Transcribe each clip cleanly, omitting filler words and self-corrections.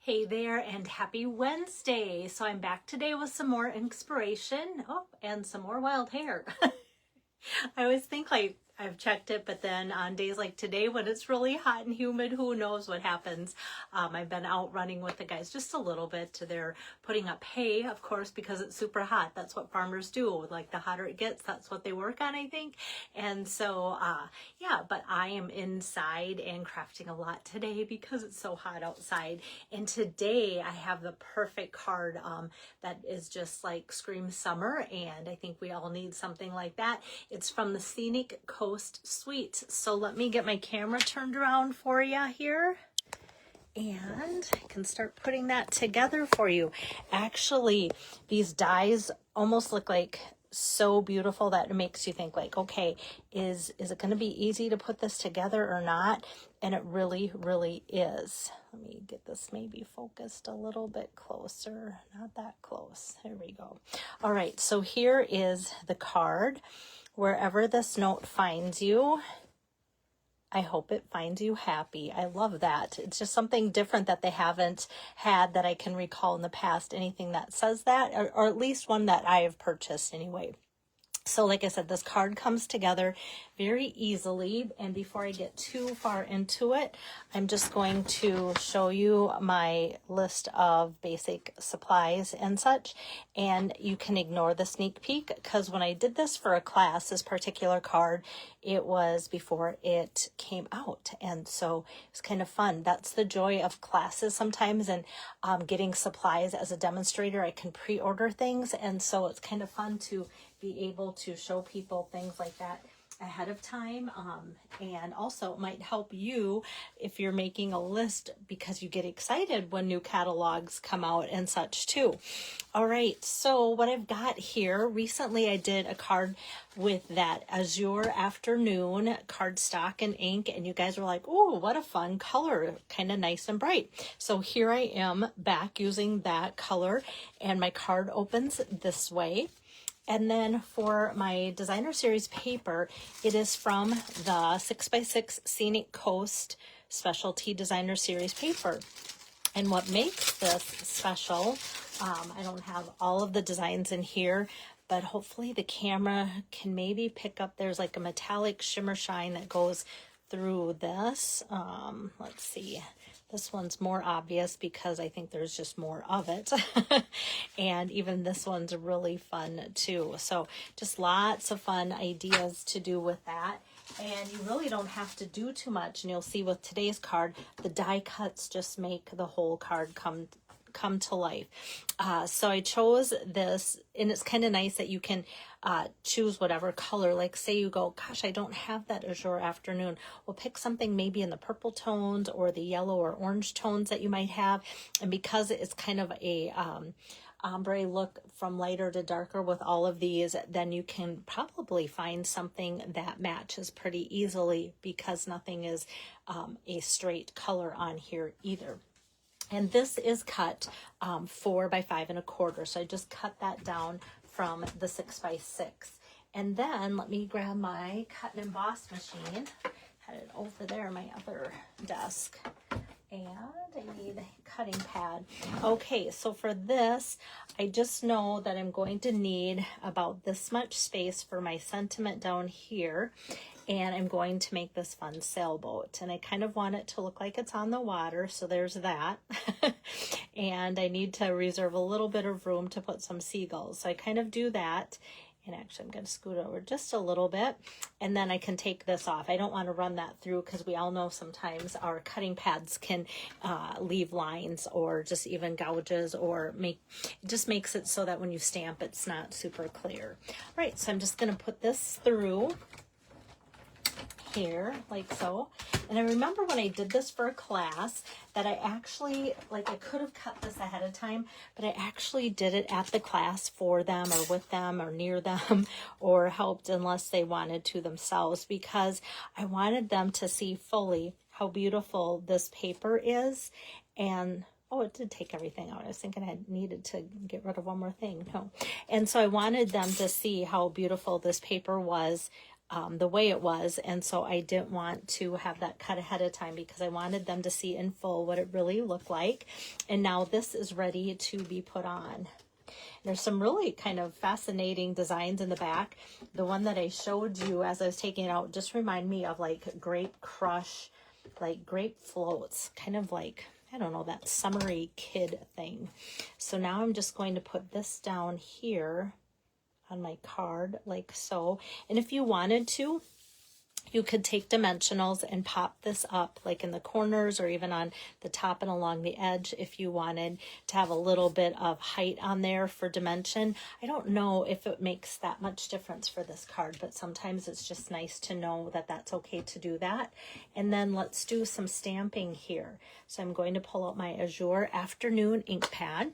Hey there, and happy Wednesday. So I'm back today with some more inspiration. Oh, and some more wild hair. I always think like I've checked it, but then on days like today when it's really hot and humid, who knows what happens. I've been out running with the guys just a little bit. They're putting up hay, of course, because it's super hot. That's what farmers do. Like the hotter it gets, that's what they work on, I think. And so, yeah, but I am inside and crafting a lot today because it's so hot outside. And today I have the perfect card that is just like screams summer. And I think we all need something like that. It's from the Scenic Suite. So let me get my camera turned around for you here and I can start putting that together for you. Actually, these dies almost look like so beautiful that it makes you think like, okay, is it going to be easy to put this together or not? And it really, really is. Let me get this maybe focused a little bit closer. Not that close. There we go. All right, so here is the card. Wherever this note finds you, I hope it finds you happy. I love that. It's just something different that they haven't had that I can recall in the past. Anything that says that, or at least one that I have purchased anyway. So like I said, this card comes together very easily. And before I get too far into it, I'm just going to show you my list of basic supplies and such. And you can ignore the sneak peek because when I did this for a class, this particular card, it was before it came out. And so it's kind of fun. That's the joy of classes sometimes, and getting supplies as a demonstrator. I can pre-order things. And so it's kind of fun to be able to show people things like that ahead of time. And also it might help you if you're making a list because you get excited when new catalogs come out and such too. All right, so what I've got here, recently I did a card with that Azure Afternoon cardstock and ink, and you guys were like, oh, what a fun color, kind of nice and bright. So here I am back using that color, and my card opens this way. And then for my designer series paper, it is from the 6x6 Scenic Coast Specialty Designer Series paper. And what makes this special, I don't have all of the designs in here, but hopefully the camera can maybe pick up, there's like a metallic shimmer shine that goes through this. Let's see. This one's more obvious because I think there's just more of it. And even this one's really fun too. So just lots of fun ideas to do with that. And you really don't have to do too much. And you'll see with today's card, the die cuts just make the whole card come to life. So I chose this, and it's kind of nice that you can choose whatever color. Like say you go, gosh, I don't have that Azure Afternoon. Well, pick something maybe in the purple tones or the yellow or orange tones that you might have. And because it's kind of a ombre look from lighter to darker with all of these, then you can probably find something that matches pretty easily because nothing is a straight color on here either. And this is cut 4 by 5 1/4. So I just cut that down from the 6x6. And then let me grab my cut and emboss machine. Had it over there, my other desk. And I need a cutting pad. Okay, so for this, I just know that I'm going to need about this much space for my sentiment down here. And I'm going to make this fun sailboat. And I kind of want it to look like it's on the water, so there's that. And I need to reserve a little bit of room to put some seagulls. So I kind of do that. And actually, I'm going to scoot over just a little bit, and then I can take this off. I don't want to run that through because we all know sometimes our cutting pads can leave lines or just even gouges, or it just makes it so that when you stamp, it's not super clear. All right, so I'm just going to put this through here like so. And I remember when I did this for a class that I actually, like, I could have cut this ahead of time, but I actually did it at the class for them or with them or near them or helped unless they wanted to themselves, because I wanted them to see fully how beautiful this paper is. And oh, it did take everything out. I was thinking I needed to get rid of one more thing. No. And so I wanted them to see how beautiful this paper was the way it was. And so I didn't want to have that cut ahead of time because I wanted them to see in full what it really looked like. And now this is ready to be put on. There's some really kind of fascinating designs in the back. The one that I showed you as I was taking it out just remind me of like grape crush, like grape floats, kind of like, I don't know, that summery kid thing. So now I'm just going to put this down here on my card like so. And if you wanted to, you could take dimensionals and pop this up like in the corners or even on the top and along the edge if you wanted to have a little bit of height on there for dimension. I don't know if it makes that much difference for this card, but sometimes it's just nice to know that that's okay to do that. And then let's do some stamping here. So I'm going to pull out my Azure Afternoon ink pad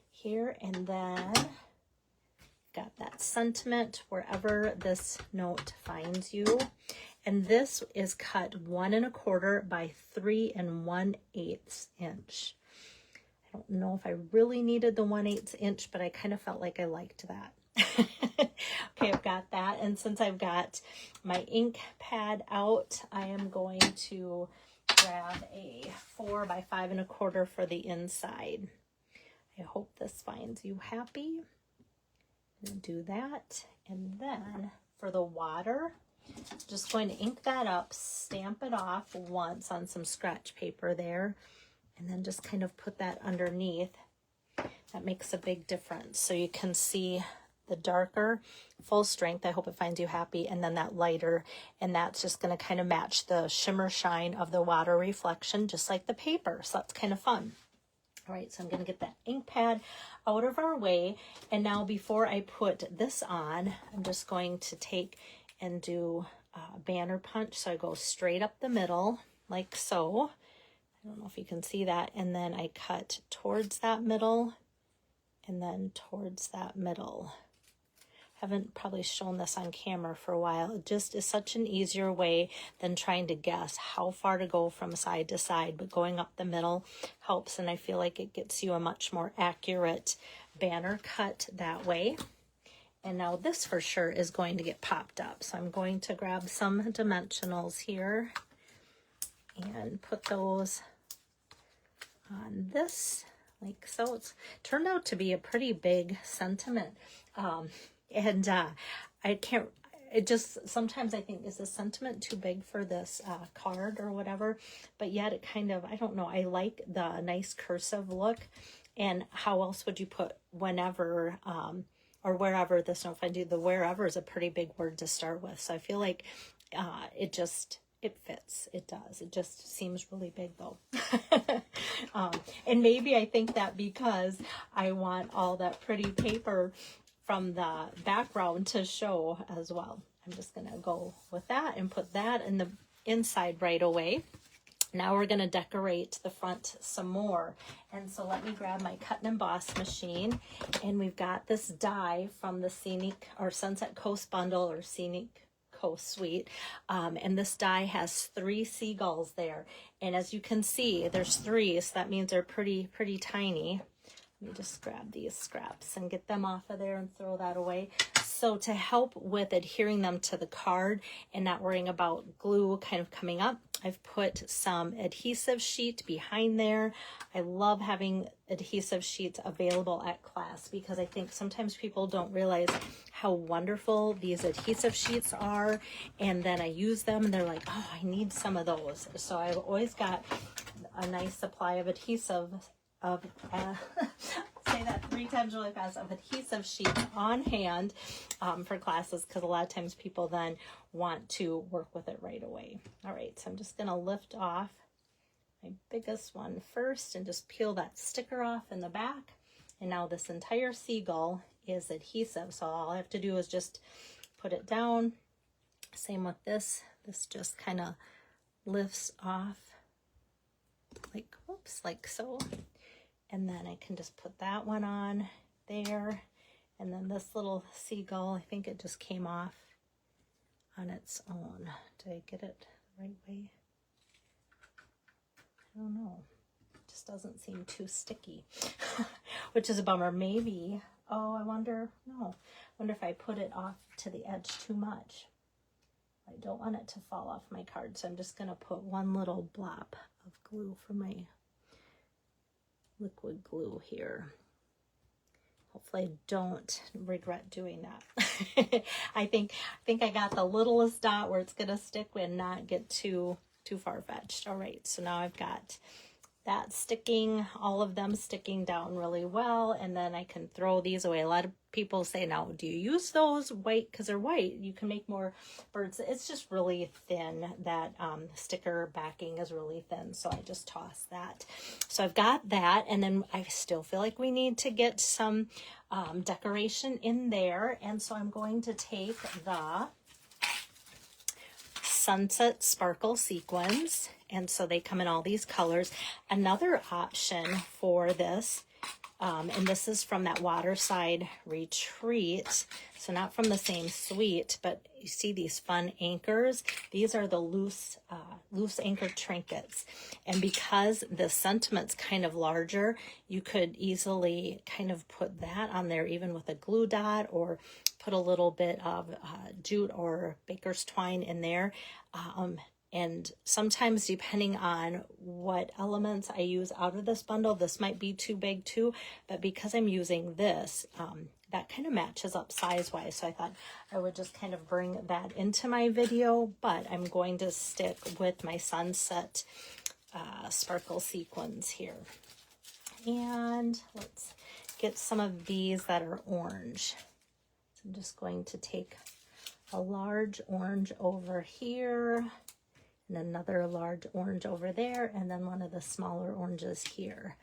here, and then got that sentiment wherever this note finds you. And this is cut 1 1/4 by 3 1/8 inch. I don't know if I really needed the 1/8 inch, but I kind of felt like I liked that. Okay, I've got that. And since I've got my ink pad out, I am going to grab a 4 by 5 1/4 for the inside. I hope this finds you happy. Do that. And then for the water, just going to ink that up, stamp it off once on some scratch paper there, and then just kind of put that underneath. That makes a big difference. So you can see the darker full strength, I hope it finds you happy, and then that lighter, and that's just going to kind of match the shimmer shine of the water reflection just like the paper. So that's kind of fun. All right, so I'm going to get that ink pad out of our way. And now before I put this on, I'm just going to take and do a banner punch. So I go straight up the middle like so. I don't know if you can see that. And then I cut towards that middle and then towards that middle. Haven't probably shown this on camera for a while. It just is such an easier way than trying to guess how far to go from side to side, but going up the middle helps, and I feel like it gets you a much more accurate banner cut that way. And now this for sure is going to get popped up. So I'm going to grab some dimensionals here and put those on this like so. It's turned out to be a pretty big sentiment. And I can't, it just, sometimes I think, is the sentiment too big for this card or whatever, but yet it kind of, I don't know, I like the nice cursive look. And how else would you put whenever or wherever this note finds you? The wherever is a pretty big word to start with. So I feel like it fits. It does. It just seems really big though. And maybe I think that because I want all that pretty paper from the background to show as well. I'm just going to go with that and put that in the inside right away. Now we're going to decorate the front some more. And so let me grab my cut and emboss machine. And we've got this die from the Scenic or Sunset Coast bundle or Scenic Coast Suite. And this die has 3 seagulls there. And as you can see, there's 3, so that means they're pretty tiny. Let me just grab these scraps and get them off of there and throw that away. So to help with adhering them to the card and not worrying about glue kind of coming up, I've put some adhesive sheet behind there. I love having adhesive sheets available at class because I think sometimes people don't realize how wonderful these adhesive sheets are. And then I use them and they're like, oh, I need some of those. So I've always got a nice supply of adhesive say that 3 times really fast, of adhesive sheets on hand for classes, because a lot of times people then want to work with it right away. All right, so I'm just going to lift off my biggest one first and just peel that sticker off in the back. And now this entire seagull is adhesive, so all I have to do is just put it down. Same with this. This just kind of lifts off like, whoops, like so. And then I can just put that one on there. And then this little seagull, I think it just came off on its own. Did I get it the right way? I don't know. It just doesn't seem too sticky, which is a bummer. Maybe, oh, I wonder if I put it off to the edge too much. I don't want it to fall off my card, so I'm just going to put one little blob of glue for my liquid glue here. Hopefully I don't regret doing that. I think I got the littlest dot where it's going to stick and not get too far-fetched. All right, so now I've got that sticking, all of them sticking down really well, and then I can throw these away. A lot of people say, now, do you use those white? Because they're white, you can make more birds. It's just really thin. That sticker backing is really thin, so I just toss that. So I've got that, and then I still feel like we need to get some decoration in there, and so I'm going to take the Sunset Sparkle sequins, and so they come in all these colors. Another option for this, and this is from that Waterside Retreat, so not from the same suite, but you see these fun anchors. These are the loose anchor trinkets, and because the sentiment's kind of larger, you could easily kind of put that on there even with a glue dot, or put a little bit of jute or baker's twine in there. And sometimes, depending on what elements I use out of this bundle, this might be too big too, but because I'm using this, that kind of matches up size-wise. So I thought I would just kind of bring that into my video, but I'm going to stick with my Sunset Sparkle sequins here. And let's get some of these that are orange. I'm just going to take a large orange over here and another large orange over there, and then one of the smaller oranges here.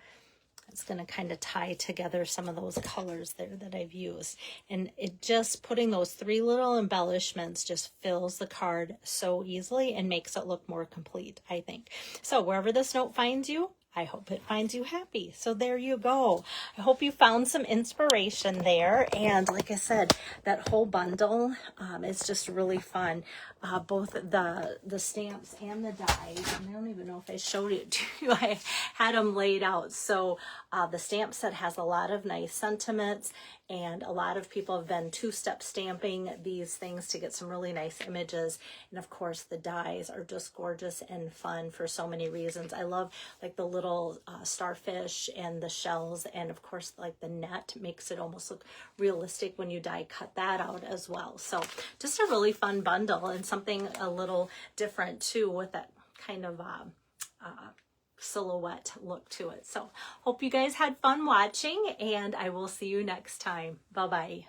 It's going to kind of tie together some of those colors there that I've used. And it just, putting those three little embellishments just fills the card so easily and makes it look more complete, I think. So wherever this note finds you, I hope it finds you happy. So there you go. I hope you found some inspiration there. And like I said, that whole bundle is just really fun. Both the stamps and the dies. And I don't even know if I showed it to you. I had them laid out. So the stamp set has a lot of nice sentiments, and a lot of people have been two-step stamping these things to get some really nice images. And of course, the dies are just gorgeous and fun for so many reasons. I love like the little starfish and the shells, and of course, like the net makes it almost look realistic when you die cut that out as well. So just a really fun bundle, and something a little different too, with that kind of silhouette look to it. So hope you guys had fun watching, and I will see you next time. Bye-bye.